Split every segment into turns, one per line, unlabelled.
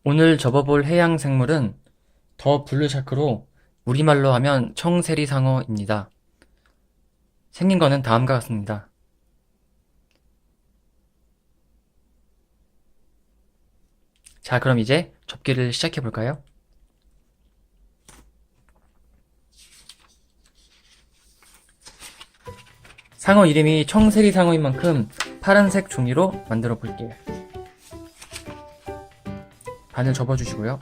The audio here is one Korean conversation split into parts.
오늘 접어볼 해양 생물은 더 블루샤크로 우리말로 하면 청세리상어입니다. 생긴 거는 다음과 같습니다. 자, 그럼 이제 접기를 시작해 볼까요? 상어 이름이 청세리상어인 만큼 파란색 종이로 만들어 볼게요. 반을 접어주시고요.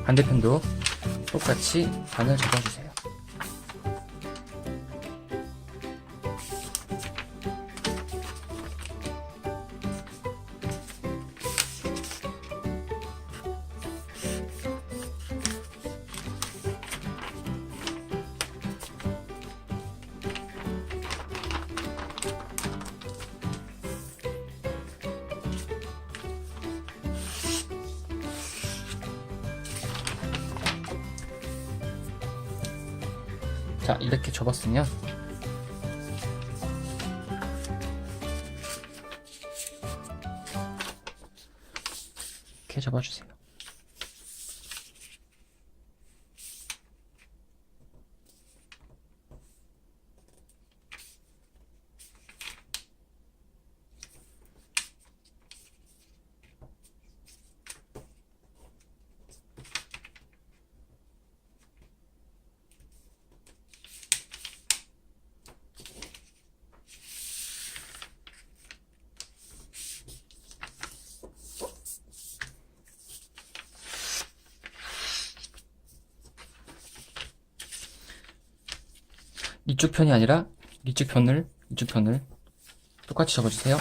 반대편도 똑같이 반을 접어주세요. 자, 이렇게 접었으면 이렇게 접어주세요. 이쪽 편이 아니라 이쪽 편을 똑같이 접어주세요.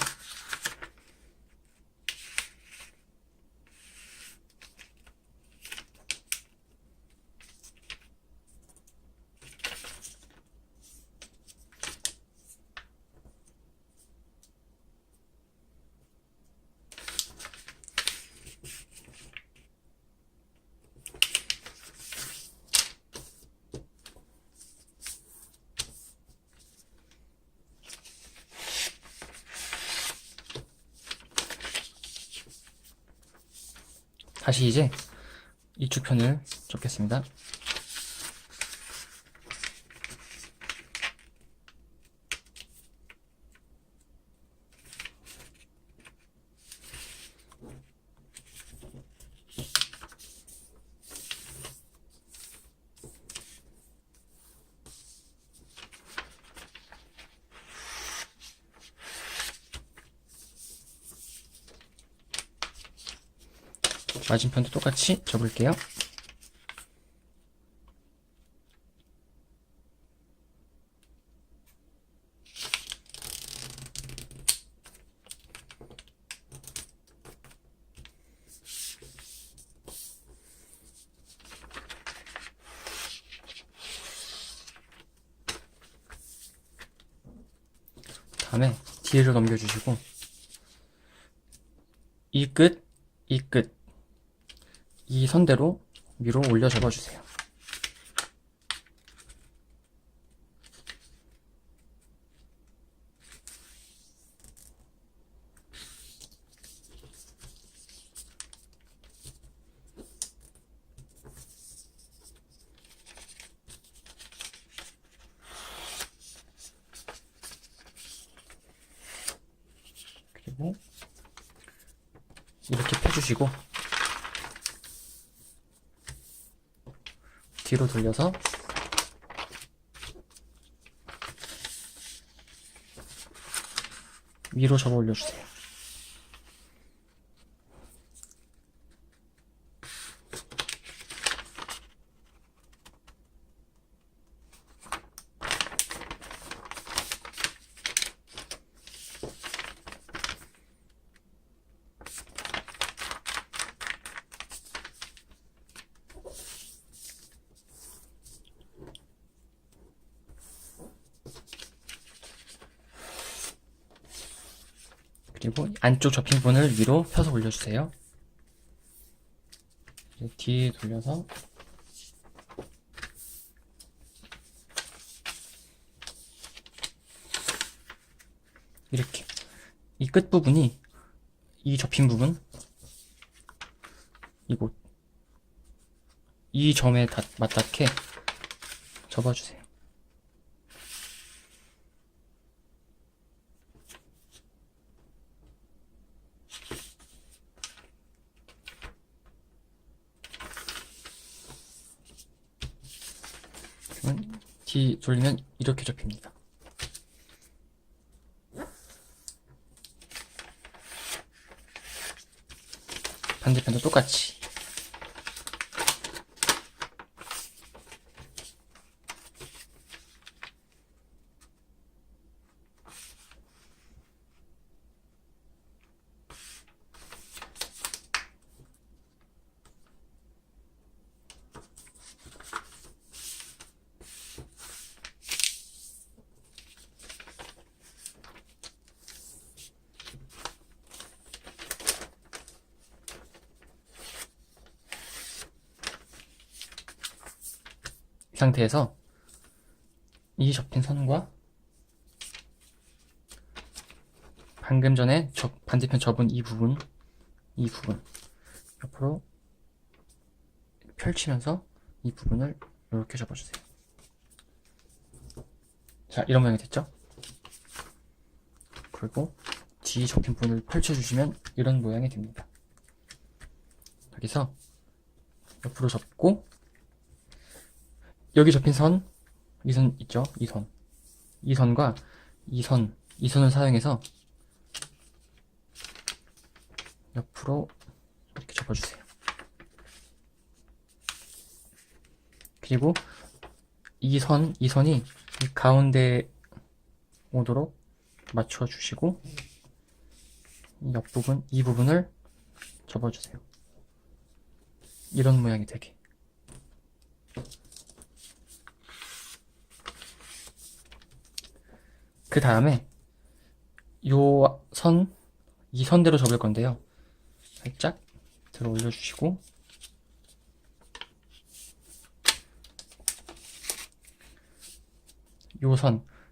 다시 이제 이쪽 편을 접겠습니다. 맞은편도 똑같이 접을게요. 다음에 뒤를 넘겨주시고 이 끝, 이 끝, 이 선대로 위로 올려 접어주세요. 그리고 이렇게 펴주시고 뒤로 돌려서 위로 접어 올려주세요. 그리고 안쪽 접힌 부분을 위로 펴서 올려주세요. 이제 뒤에 돌려서 이렇게 이 끝부분이 이 접힌 부분 이곳 이 점에 맞닿게 접어주세요. 그러면 뒤 돌리면 이렇게 접힙니다. 반대편도 똑같이. 이 상태에서 이 접힌 선과 방금 전에 반대편 접은 이 부분 옆으로 펼치면서 이 부분을 이렇게 접어주세요. 자, 이런 모양이 됐죠? 그리고 뒤 접힌 부분을 펼쳐주시면 이런 모양이 됩니다. 여기서 옆으로 접고 여기 접힌 선, 이 선 있죠? 이 선과 이 선을 사용해서 옆으로 이렇게 접어주세요. 그리고 이 선이 이 가운데 오도록 맞춰주시고 이 옆부분, 이 부분을 접어주세요. 이런 모양이 되게. 그 다음에 이 선대로 접을 건데요. 살짝 들어 올려주시고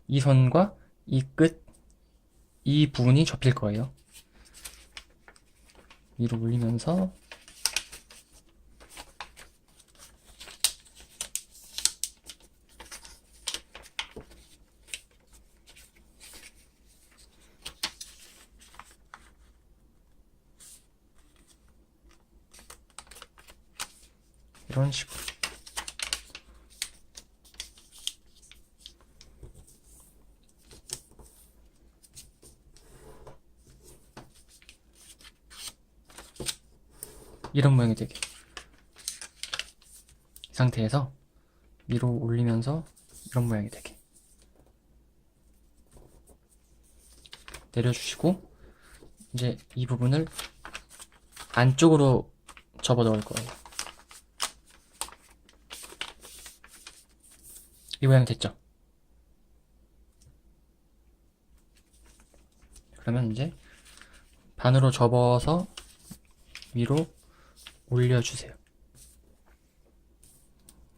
이 선과 이 끝, 이 부분이 접힐 거예요. 위로 올리면서 이런 식으로 이런 모양이 되게. 이 상태에서 위로 올리면서 이런 모양이 되게 내려주시고 이제 이 부분을 안쪽으로 접어 넣을 거예요. 이 모양이 됐죠? 그러면 이제 반으로 접어서 위로 올려주세요.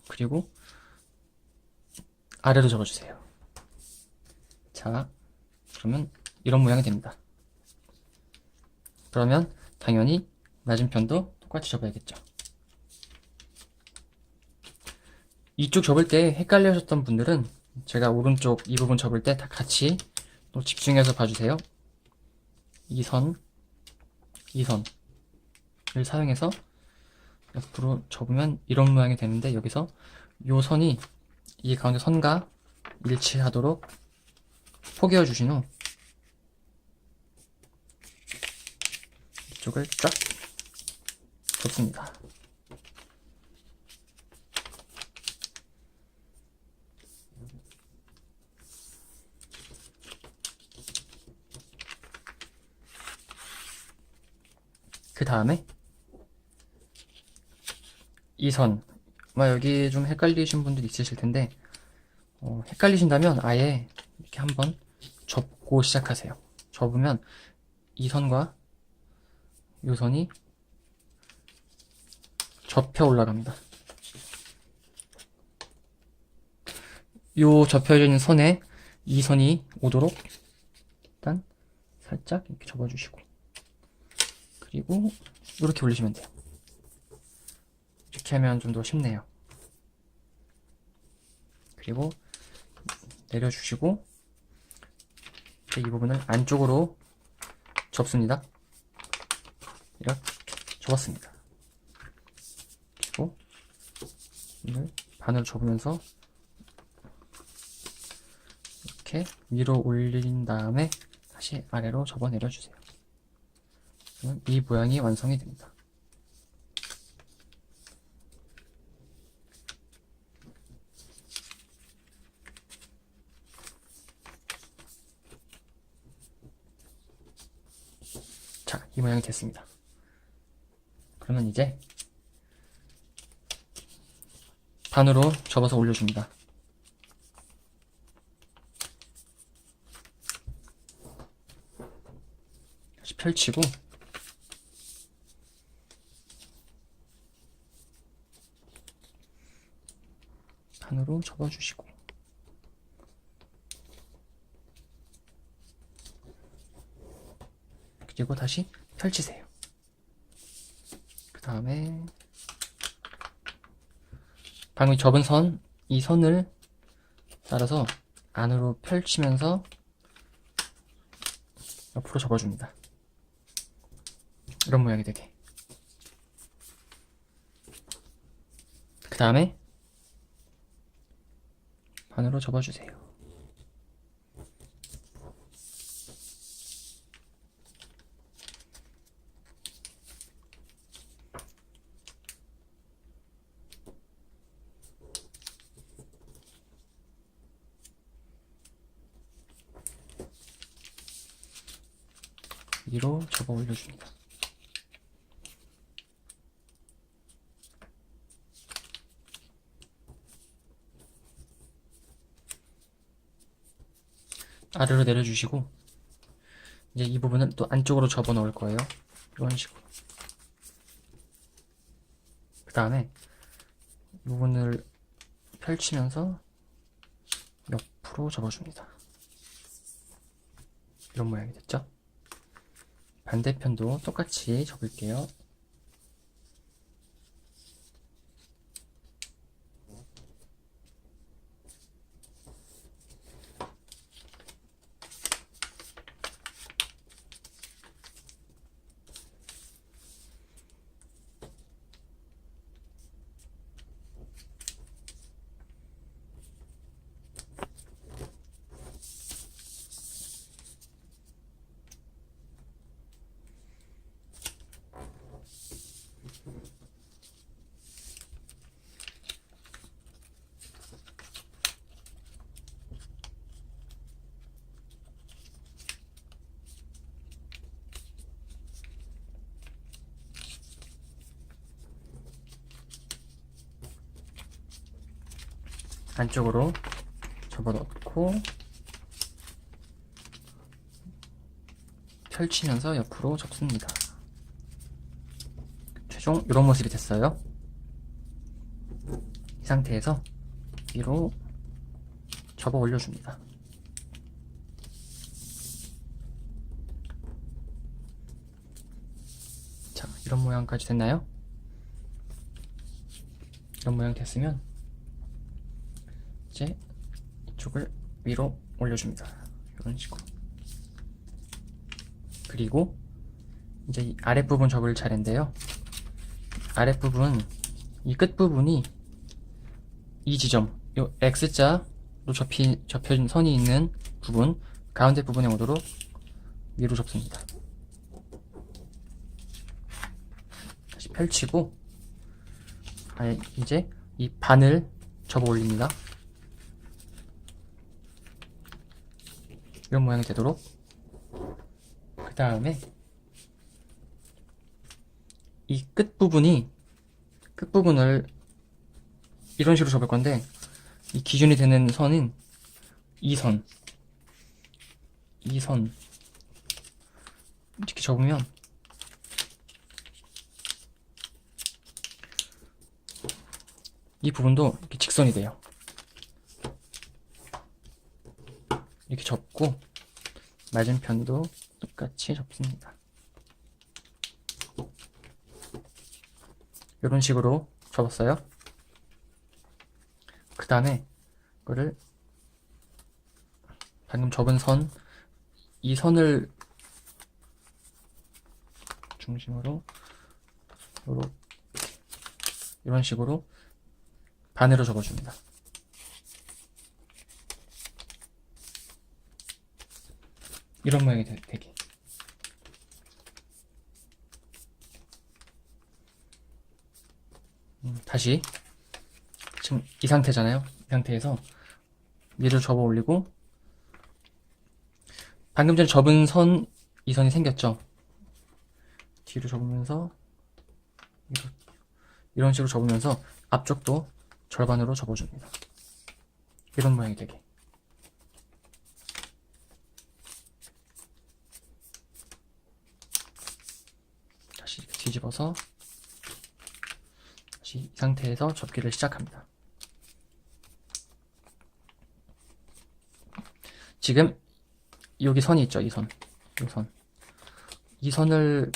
그리고 아래로 접어주세요. 자, 그러면 이런 모양이 됩니다. 그러면 당연히 맞은편도 똑같이 접어야겠죠. 이쪽 접을 때 헷갈려 하셨던 분들은 제가 오른쪽 이 부분 접을 때 다 같이 또 집중해서 봐주세요. 이 선을 사용해서 옆으로 접으면 이런 모양이 되는데 여기서 이 선이 이 가운데 선과 일치하도록 포개어 주신 후 이쪽을 쫙 접습니다. 그 다음에 이 선, 여기 좀 헷갈리신 분들 있으실 텐데 헷갈리신다면 아예 이렇게 한번 접고 시작하세요. 접으면 이 선과 이 선이 접혀 올라갑니다. 요 접혀져 있는 선에 이 선이 오도록 일단 살짝 이렇게 접어주시고, 그리고 이렇게 올리시면 돼요. 이렇게 하면 좀 더 쉽네요. 그리고 내려주시고, 이 부분을 안쪽으로 접습니다. 이렇게 접었습니다. 그리고 이걸 반으로 접으면서 이렇게 위로 올린 다음에 다시 아래로 접어 내려주세요. 그러면 이 모양이 완성이 됩니다. 자, 이 모양이 됐습니다. 그러면 이제 반으로 접어서 올려줍니다. 다시 펼치고, 반으로 접어주시고, 그리고 다시 펼치세요. 그 다음에 방금 접은 선, 이 선을 따라서 안으로 펼치면서 옆으로 접어줍니다. 이런 모양이 되게. 그 다음에 반으로 접어주세요. 위로 접어 올려줍니다. 아래로 내려주시고, 이제 이 부분은 또 안쪽으로 접어 넣을 거예요. 이런 식으로. 그 다음에 이 부분을 펼치면서 옆으로 접어줍니다. 이런 모양이 됐죠? 반대편도 똑같이 접을게요. 안쪽으로 접어넣고 펼치면서 옆으로 접습니다. 최종 이런 모습이 됐어요. 이 상태에서 위로 접어 올려줍니다. 자, 이런 모양까지 됐나요? 이런 모양 됐으면 이제 이쪽을 위로 올려줍니다. 이런 식으로. 그리고 이제 이 아랫부분 접을 차례인데요. 아랫부분, 이 끝부분이 이 지점, 요 X자로 접혀진 선이 있는 부분, 가운데 부분에 오도록 위로 접습니다. 다시 펼치고, 이제 이 반을 접어 올립니다. 이런 모양이 되도록. 그 다음에 이 끝부분을 이런 식으로 접을 건데, 이 기준이 되는 선은 이 선, 이렇게 접으면 이 부분도 이렇게 직선이 돼요. 이렇게 접고 맞은편도 똑같이 접습니다. 이런 식으로 접었어요. 그 다음에 이거를 방금 접은 선, 이 선을 중심으로 요렇게 이런 식으로 반으로 접어줍니다. 이런 모양이 되게. 다시 지금 이 상태잖아요. 이 상태에서 위로 접어 올리고 방금 전에 접은 선, 이 선이 생겼죠. 뒤로 접으면서 이런 식으로 접으면서 앞쪽도 절반으로 접어줍니다. 이런 모양이 되게. 다시 뒤집어서 다시 이 상태에서 접기를 시작합니다. 지금 여기 선이 있죠. 이 선. 이 선을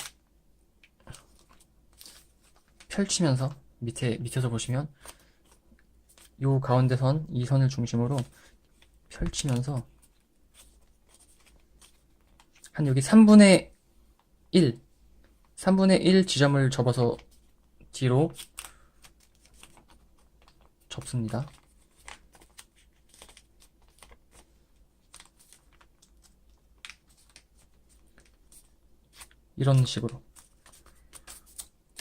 펼치면서 밑에서 보시면 요 가운데 선, 이 선을 중심으로 펼치면서 한 여기 3분의 1 지점을 접어서 뒤로 접습니다. 이런 식으로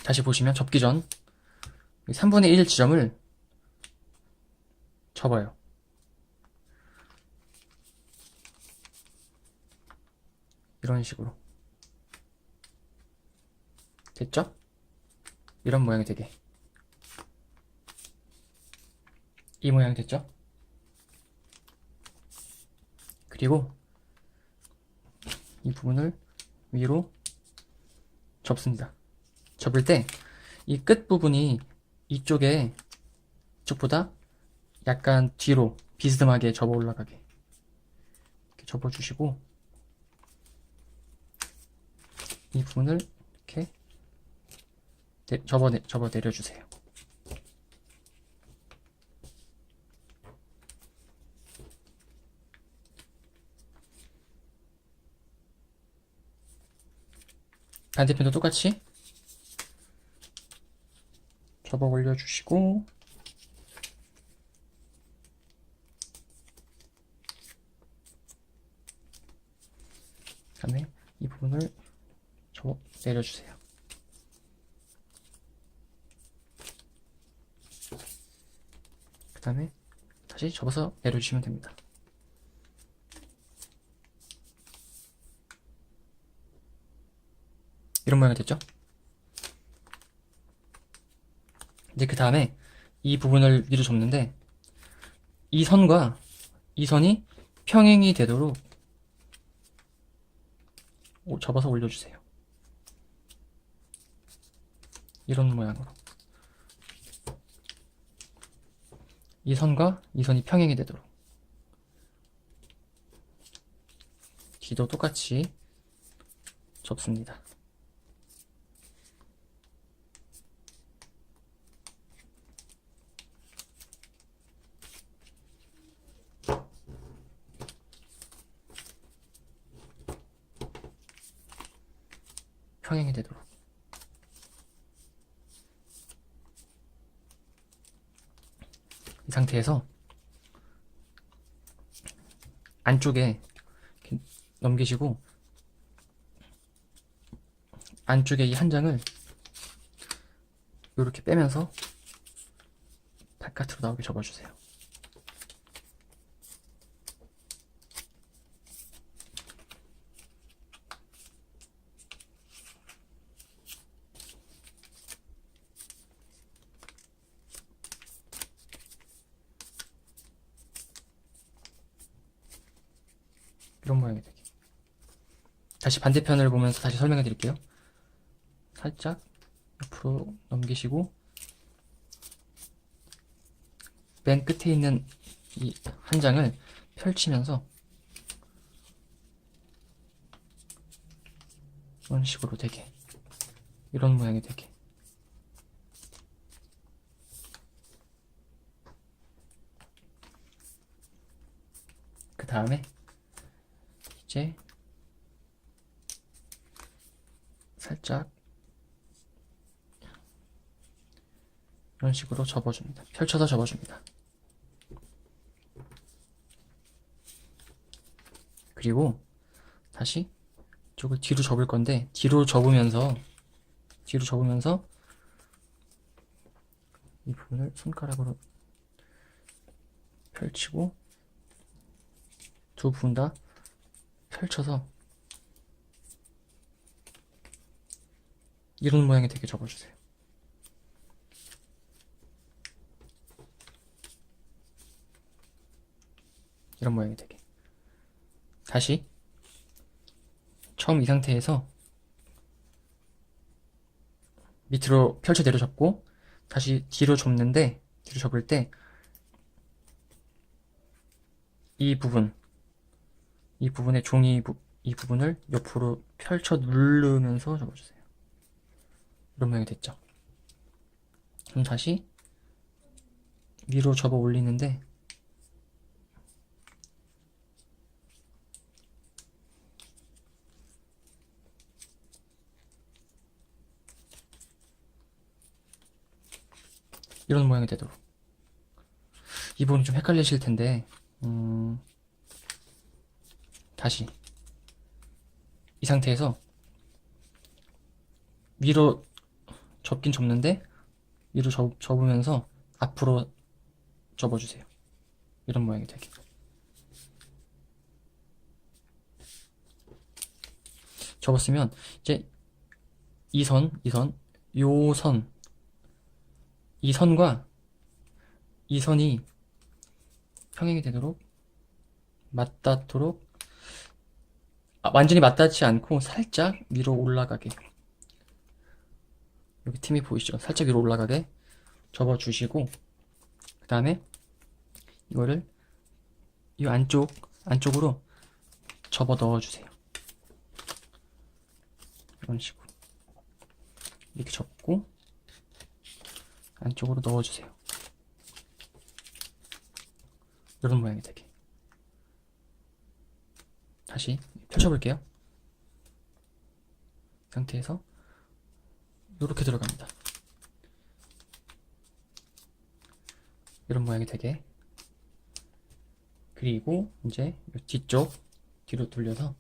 다시 보시면 접기 전 3분의 1 지점을 접어요. 이런 식으로 됐죠? 이런 모양이 되게. 이 모양이 됐죠? 그리고 이 부분을 위로 접습니다. 접을 때 이 끝 부분이 이쪽보다 약간 뒤로 비스듬하게 접어 올라가게 이렇게 접어주시고 이 부분을 이렇게 접어 내려주세요. 반대편도 똑같이 접어 올려주시고 그 다음에 이 부분을 접어 내려주세요. 그 다음에 다시 접어서 내려주시면 됩니다. 이런 모양이 됐죠? 이제 그 다음에 이 부분을 위로 접는데 이 선과 이 선이 평행이 되도록 접어서 올려주세요. 이런 모양으로 이 선과 이 선이 평행이 되도록 뒤도 똑같이 접습니다. 평행이 되도록 이 상태에서 안쪽에 이렇게 넘기시고 안쪽에 이 한 장을 이렇게 빼면서 바깥으로 나오게 접어주세요. 이런 모양이 되게. 다시 반대편을 보면서 다시 설명해 드릴게요. 살짝 옆으로 넘기시고 맨 끝에 있는 이 한 장을 펼치면서 이런 식으로 되게, 이런 모양이 되게. 그 다음에 이제 살짝 이런 식으로 접어줍니다. 펼쳐서 접어줍니다. 그리고 다시 이쪽을 뒤로 접을 건데, 뒤로 접으면서 이 부분을 손가락으로 펼치고 두 부분 다 펼쳐서 이런 모양이 되게 접어주세요. 이런 모양이 되게. 다시 처음 이 상태에서 밑으로 펼쳐 내려 접고 다시 뒤로 접는데, 뒤로 접을 때 이 부분의 종이 이 부분을 옆으로 펼쳐 누르면서 접어주세요. 이런 모양이 됐죠. 그럼 다시 위로 접어 올리는데, 이런 모양이 되도록. 이 부분이 좀 헷갈리실 텐데, 다시 이 상태에서 위로 접긴 접는데 위로 접으면서 앞으로 접어주세요. 이런 모양이 되게. 접었으면 이제 이 선과 이 선이 평행이 되도록 맞닿도록, 완전히 맞닿지 않고 살짝 위로 올라가게, 여기 틈이 보이시죠? 살짝 위로 올라가게 접어주시고, 그 다음에 이거를 이 안쪽으로 접어 넣어주세요. 이런 식으로 이렇게 접고 안쪽으로 넣어주세요. 이런 모양이 되게. 다시 펼쳐볼게요. 이 상태에서 이렇게 들어갑니다. 이런 모양이 되게. 그리고 이제 뒤쪽 뒤로 돌려서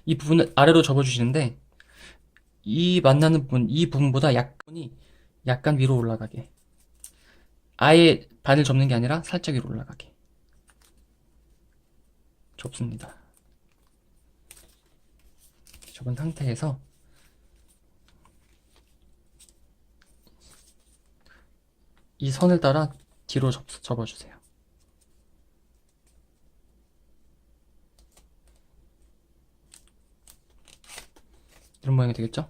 이 부분을 아래로 접어주시는데, 이 만나는 부분, 이 부분보다 약간 위로 올라가게, 아예 반을 접는 게 아니라 살짝 위로 올라가게 접습니다. 접은 상태에서 이 선을 따라 뒤로 접어주세요. 이런 모양이 되겠죠?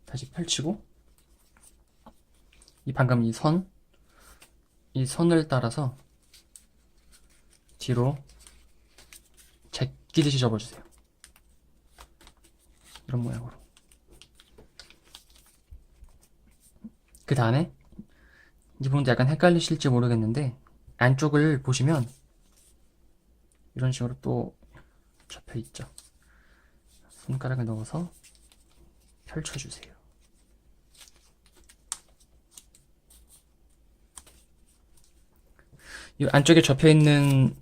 다시 펼치고 방금 이 선을 따라서 뒤로 제끼듯이 접어주세요. 이런 모양으로. 그 다음에 이 부분도 약간 헷갈리실지 모르겠는데, 안쪽을 보시면 이런 식으로 또 접혀 있죠. 손가락을 넣어서 펼쳐주세요. 이 안쪽에 접혀 있는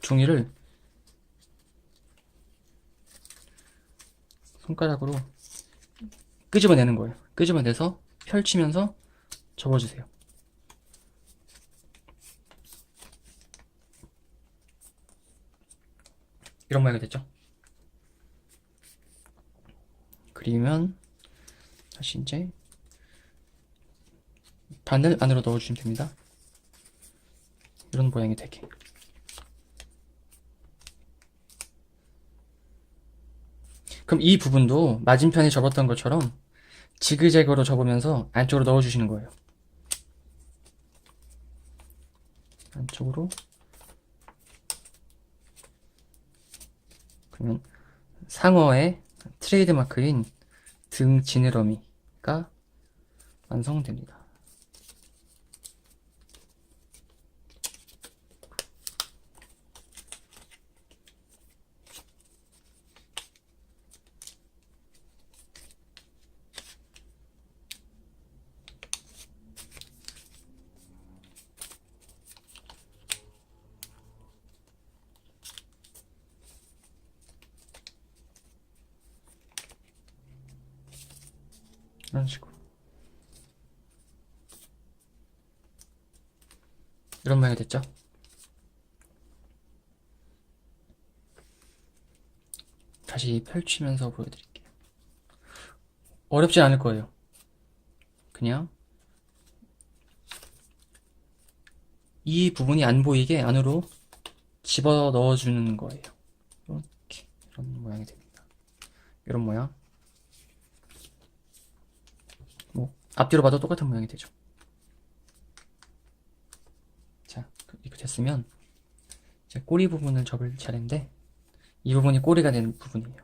종이를 손가락으로 끄집어내는 거예요. 끄집어내서 펼치면서 접어주세요. 이런 모양이 됐죠? 그리면 다시 이제 바늘 안으로 넣어주시면 됩니다. 이런 모양이 되게. 그럼 이 부분도 맞은편에 접었던 것처럼 지그재그로 접으면서 안쪽으로 넣어주시는 거예요. 안쪽으로. 그러면 상어의 트레이드마크인 등 지느러미가 완성됩니다. 이런 식으로. 이런 모양이 됐죠? 다시 펼치면서 보여드릴게요. 어렵지 않을 거예요. 그냥 이 부분이 안 보이게 안으로 집어 넣어주는 거예요. 이렇게. 이런 모양이 됩니다. 이런 모양. 뭐 앞뒤로 봐도 똑같은 모양이 되죠. 자, 이렇게 됐으면 이제 꼬리 부분을 접을 차례인데, 이 부분이 꼬리가 된 부분이에요.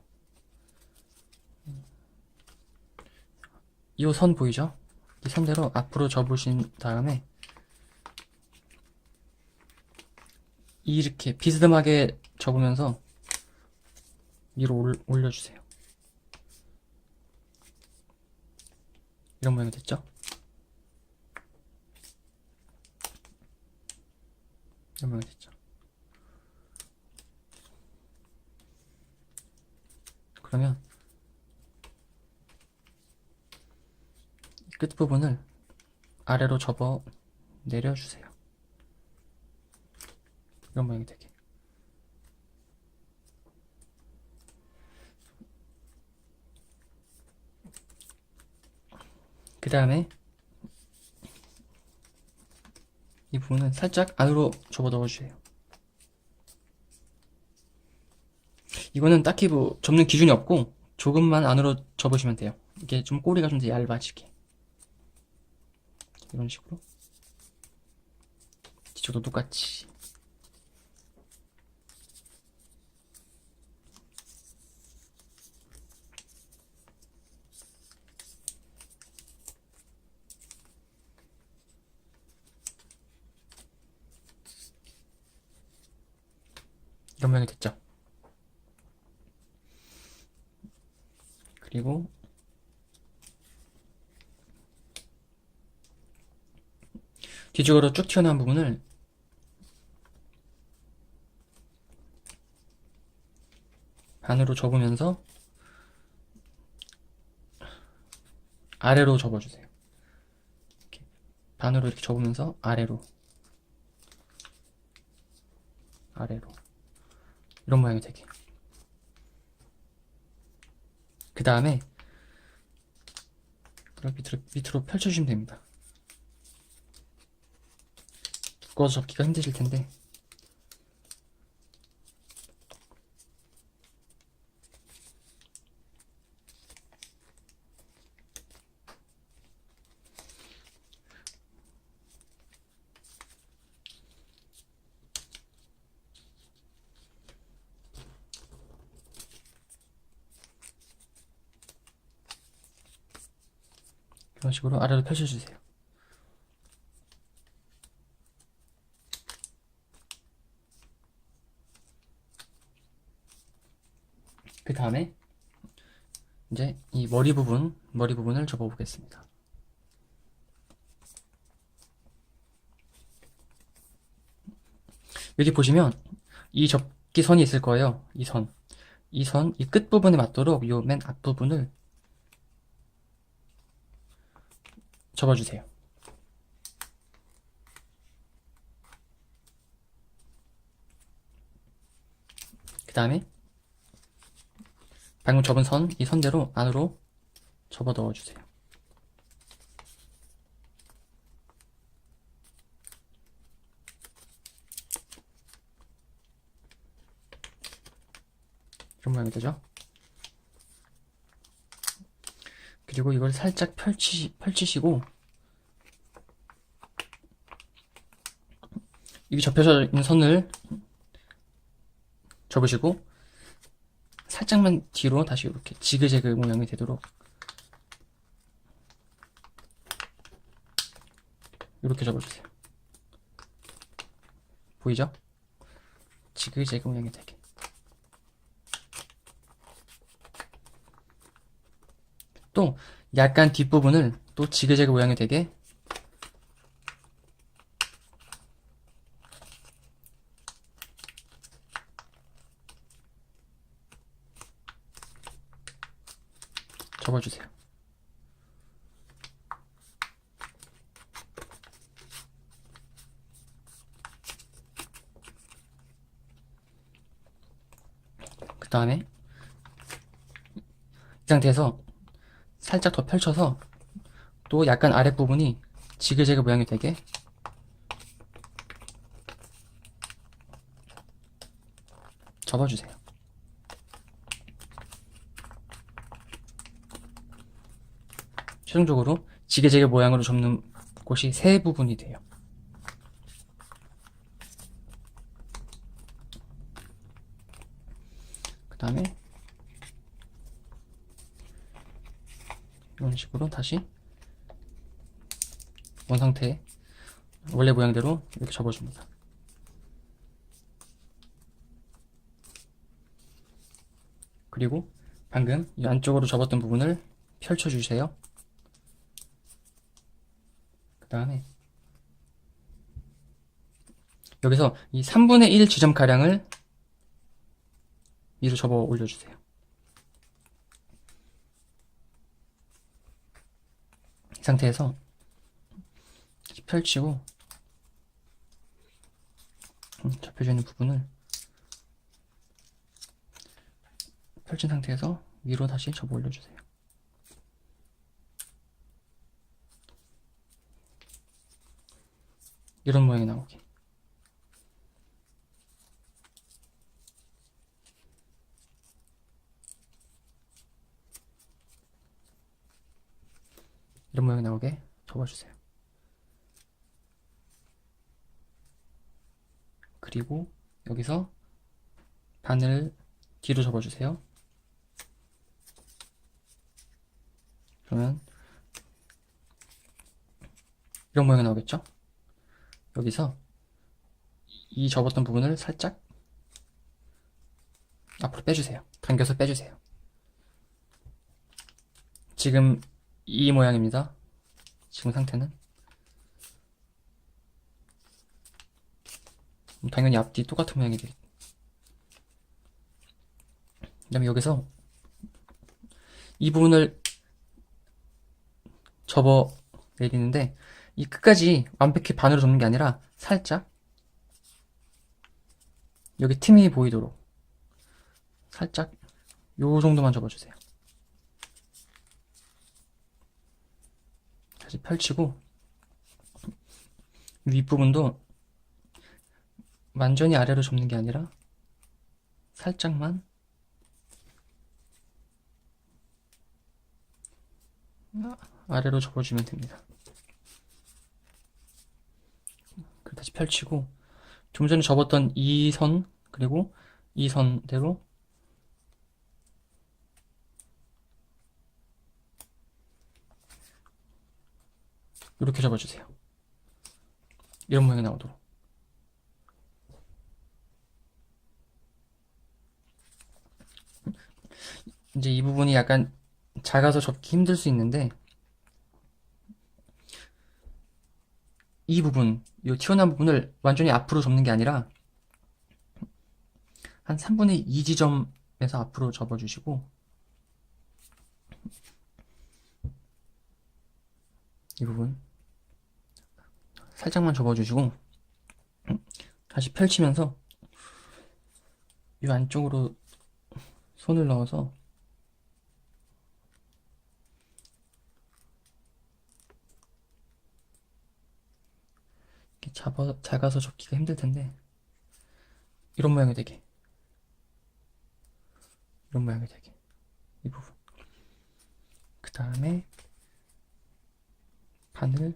이 선 보이죠? 이 선대로 앞으로 접으신 다음에 이렇게 비스듬하게 접으면서 위로 올려주세요. 이런 모양이 됐죠? 이런 모양이 됐죠? 그러면 끝부분을 아래로 접어 내려주세요. 이런 모양이 되게. 그 다음에 이 부분은 살짝 안으로 접어 넣어주세요. 이거는 딱히 뭐 접는 기준이 없고 조금만 안으로 접으시면 돼요. 이게 좀 꼬리가 좀 더 얇아지게. 이런 식으로. 뒤쪽도 똑같이. 이런 모양이 됐죠? 그리고 뒤쪽으로 쭉 튀어나온 부분을 반으로 접으면서 아래로 접어주세요. 이렇게 반으로 이렇게 접으면서 아래로 이런 모양이 되게. 그 다음에 밑으로 펼쳐주시면 됩니다. 두꺼워서 접기가 힘드실 텐데 이런 식으로 아래로 펼쳐주세요. 그 다음에 이제 이 머리 부분을 접어 보겠습니다. 여기 보시면 이 접기 선이 있을 거예요. 이 끝 부분에 맞도록 요 맨 앞부분을 접어주세요. 그 다음에 방금 접은 이 선대로 안으로 접어 넣어주세요. 이런 모양이 되죠? 그리고 이걸 살짝 펼치시고, 여기 접혀져 있는 선을 접으시고, 살짝만 뒤로 다시 이렇게 지그재그 모양이 되도록 이렇게 접어주세요. 보이죠? 지그재그 모양이 되게. 또 약간 뒷부분을 또 지그재그 모양이 되게 접어주세요. 그 다음에 이 상태에서 살짝 더 펼쳐서 또 약간 아랫부분이 지그재그 모양이 되게 접어주세요. 최종적으로 지그재그 모양으로 접는 곳이 세 부분이 돼요. 그 다음에 이런 식으로 다시 원 상태에 원래 모양대로 이렇게 접어줍니다. 그리고 방금 이 안쪽으로 접었던 부분을 펼쳐주세요. 그 다음에 여기서 이 3분의 1 지점가량을 위로 접어 올려주세요. 이 상태에서 이렇게 펼치고 접혀져 있는 부분을 펼친 상태에서 위로 다시 접어 올려주세요. 이런 모양이 나오게. 이런 모양이 나오게 접어주세요. 그리고 여기서 바늘 뒤로 접어주세요. 그러면 이런 모양이 나오겠죠? 여기서 이 접었던 부분을 살짝 앞으로 빼주세요. 당겨서 빼주세요. 지금 이 모양입니다. 지금 상태는 당연히 앞뒤 똑같은 모양이 되겠죠. 그 다음에 여기서 이 부분을 접어 내리는데 이 끝까지 완벽히 반으로 접는 게 아니라 살짝 여기 틈이 보이도록 살짝 요 정도만 접어주세요. 다시 펼치고 윗부분도 완전히 아래로 접는 게 아니라 살짝만 아래로 접어주면 됩니다. 그리고 다시 펼치고 좀 전에 접었던 이 선 그리고 이 선대로 이렇게 접어주세요. 이런 모양이 나오도록. 이제 이 부분이 약간 작아서 접기 힘들 수 있는데 이 부분, 이 튀어나온 부분을 완전히 앞으로 접는 게 아니라 한 3분의 2 지점에서 앞으로 접어주시고 이 부분 살짝만 접어주시고 다시 펼치면서 이 안쪽으로 손을 넣어서 이렇게 작아서 접기가 힘들 텐데 이런 모양이 되게 이 부분 그 다음에 바늘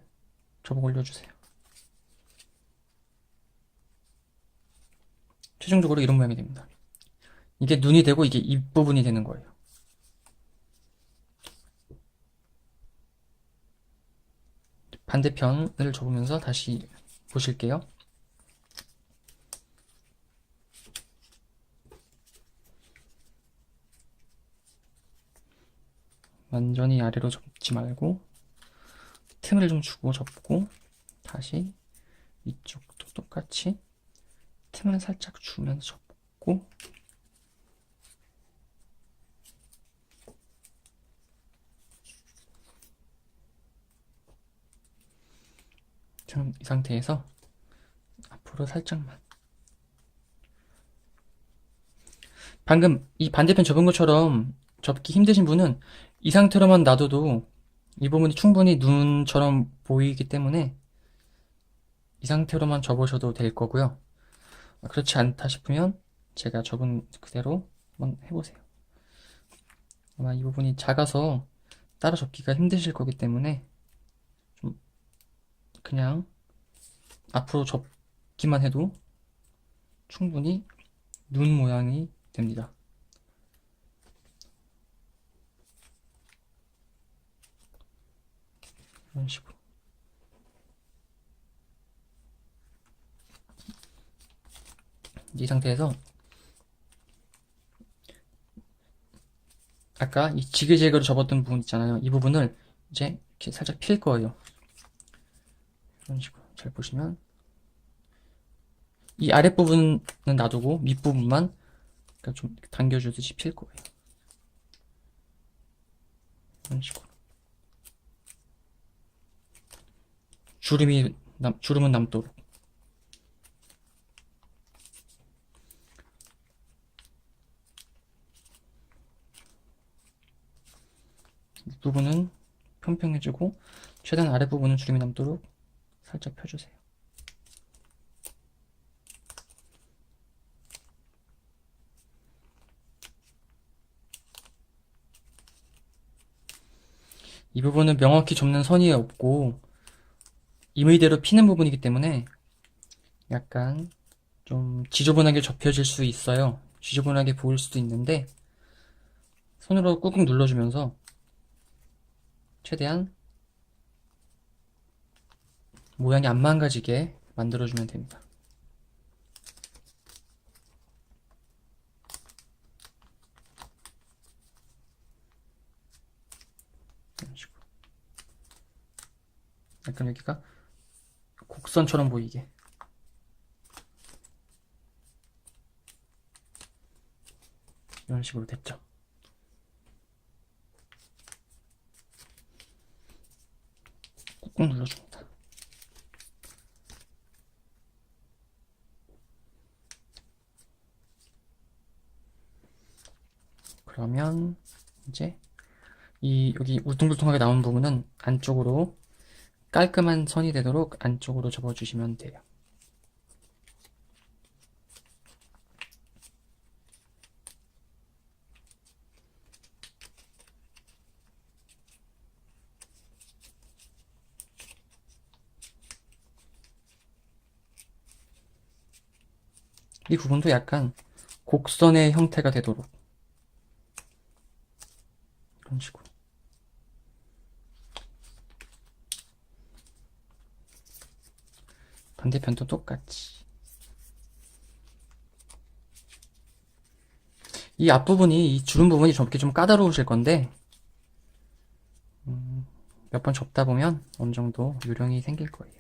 접어 올려주세요. 최종적으로 이런 모양이 됩니다. 이게 눈이 되고 이게 입 부분이 되는 거예요. 반대편을 접으면서 다시 보실게요. 완전히 아래로 접지 말고 틈을 좀 주고 접고, 다시 이쪽도 똑같이 틈을 살짝 주면서 접고, 지금 이 상태에서 앞으로 살짝만, 방금 이 반대편 접은 것처럼 접기 힘드신 분은 이 상태로만 놔둬도 이 부분이 충분히 눈처럼 보이기 때문에 이 상태로만 접으셔도 될 거고요. 그렇지 않다 싶으면 제가 접은 그대로 한번 해보세요. 아마 이 부분이 작아서 따라 접기가 힘드실 거기 때문에 좀 그냥 앞으로 접기만 해도 충분히 눈 모양이 됩니다. 이런 식으로. 이 상태에서 아까 이 지그재그로 접었던 부분 있잖아요. 이 부분을 이제 이렇게 살짝 필 거예요. 이런 식으로. 잘 보시면 이 아랫부분은 놔두고 밑부분만 좀 당겨주듯이 필 거예요. 이런 식으로. 주름은 남도록. 부분은 평평해지고 최대한 아랫부분은 주름이 남도록 살짝 펴주세요. 이 부분은 명확히 접는 선이 없고 임의대로 피는 부분이기 때문에 약간 좀 지저분하게 접혀질 수 있어요. 지저분하게 보일 수도 있는데 손으로 꾹꾹 눌러주면서 최대한 모양이 안 망가지게 만들어주면 됩니다. 이런 식으로. 약간 여기가 곡선처럼 보이게. 이런 식으로 됐죠. 꾹꾹 눌러줍니다. 그러면 이제 이 여기 울퉁불퉁하게 나온 부분은 안쪽으로 깔끔한 선이 되도록 안쪽으로 접어주시면 돼요. 이 부분도 약간 곡선의 형태가 되도록 이런 식으로. 반대편도 똑같이. 이 앞부분이, 이 주름 부분이 접기 좀 까다로우실 건데 몇 번 접다 보면 어느 정도 요령이 생길 거예요.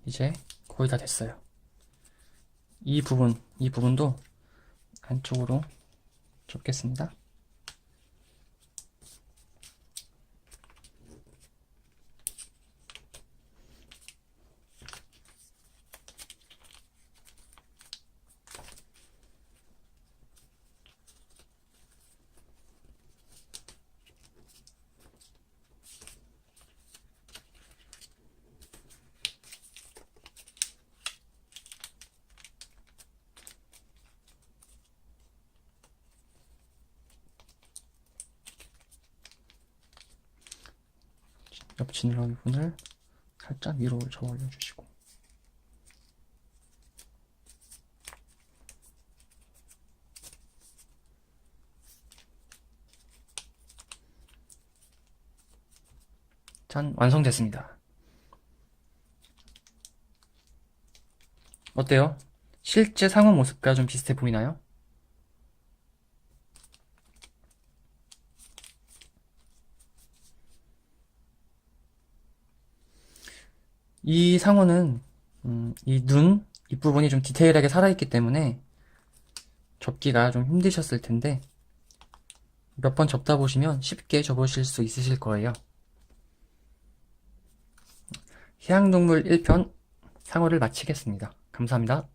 이제 거의 다 됐어요. 이 부분도 안쪽으로 접겠습니다. 옆 지느러미 부분을 살짝 위로 접어 올려주시고, 짠, 완성됐습니다. 어때요? 실제 상어 모습과 좀 비슷해 보이나요? 이 상어는 이 눈, 입부분이 좀 디테일하게 살아있기 때문에 접기가 좀 힘드셨을 텐데 몇 번 접다 보시면 쉽게 접으실 수 있으실 거예요. 해양동물 1편 상어를 마치겠습니다. 감사합니다.